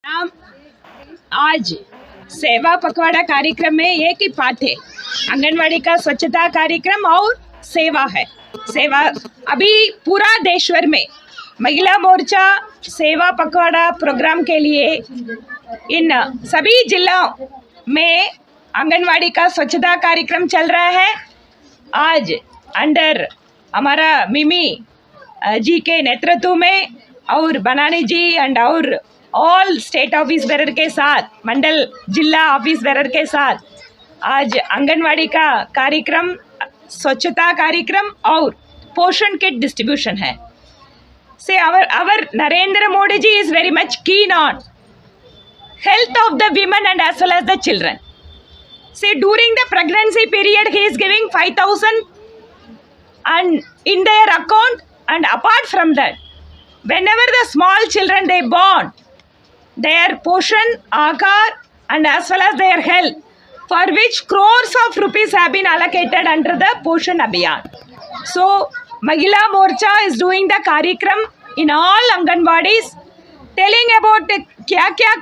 हम आज सेवा पखवाड़ा कार्यक्रम में एक ही पाठ है, आंगनवाड़ी का स्वच्छता कार्यक्रम और सेवा है। सेवा अभी पूरा देश भर में महिला मोर्चा सेवा पखवाड़ा प्रोग्राम के लिए इन सभी जिलों में आंगनवाड़ी का स्वच्छता कार्यक्रम चल रहा है। आज अंडर हमारा मिमी जी के नेतृत्व में और बनानी जी एंड और ऑल स्टेट ऑफिस बेरर के साथ, मंडल जिला ऑफिस बेरर के साथ आज आंगनवाड़ी का कार्यक्रम, स्वच्छता कार्यक्रम और पोषण किट डिस्ट्रीब्यूशन है। से our Narendra Modi ji is very much keen on health of the women and as well as the children. See, during the pregnancy period he is giving 5,000 and in their account, and apart from that, whenever the small children they born, their portion, aakar and as well as their health, for which crores of rupees have been allocated under the Poshan Abhiyan. So Mahila Morcha is doing the कार्यक्रम in all anganwadis, telling about क्या क्या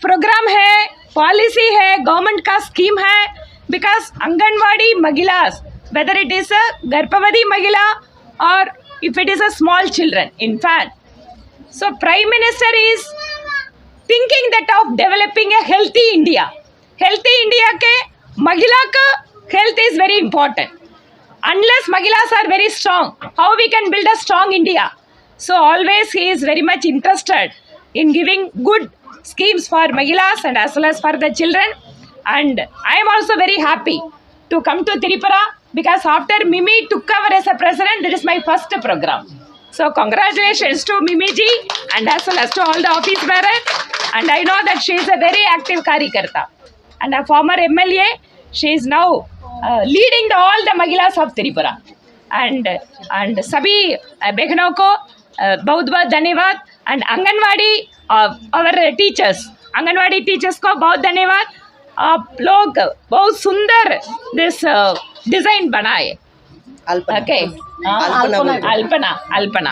programme है, policy है, government का scheme है, because anganwadi महिलास, whether it is a गर्भवती महिला or if it is a small children, in fact, so Prime Minister is thinking that of developing a healthy India. Healthy India के महिला का health is very important. Unless Mahilas are very strong, how we can build a strong India? So always he is very much interested in giving good schemes for Mahilas and as well as for the children. And I am also very happy to come to Tripura because after Mimi took over as a president, this is my first program. So congratulations to Mimi ji and as well as to all the office bearers. And I know that she is a very active Karyakarta and a former MLA. She is now leading all the Mahilas of Tripura. And सभी बहनों को बहुत बहुत धन्यवाद. And anganwadi our teachers, anganwadi teachers को बहुत धन्यवाद. आप लोग बहुत सुंदर this डिज़ाइन बनाए. ओके, अल्पना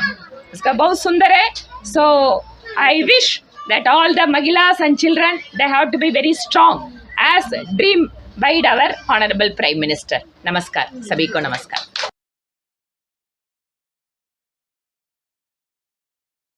इसका बहुत सुंदर है. So I wish that all the Mahilas and children, they have to be very strong as dream by our Honorable Prime Minister. नमस्कार, सभी को नमस्कार.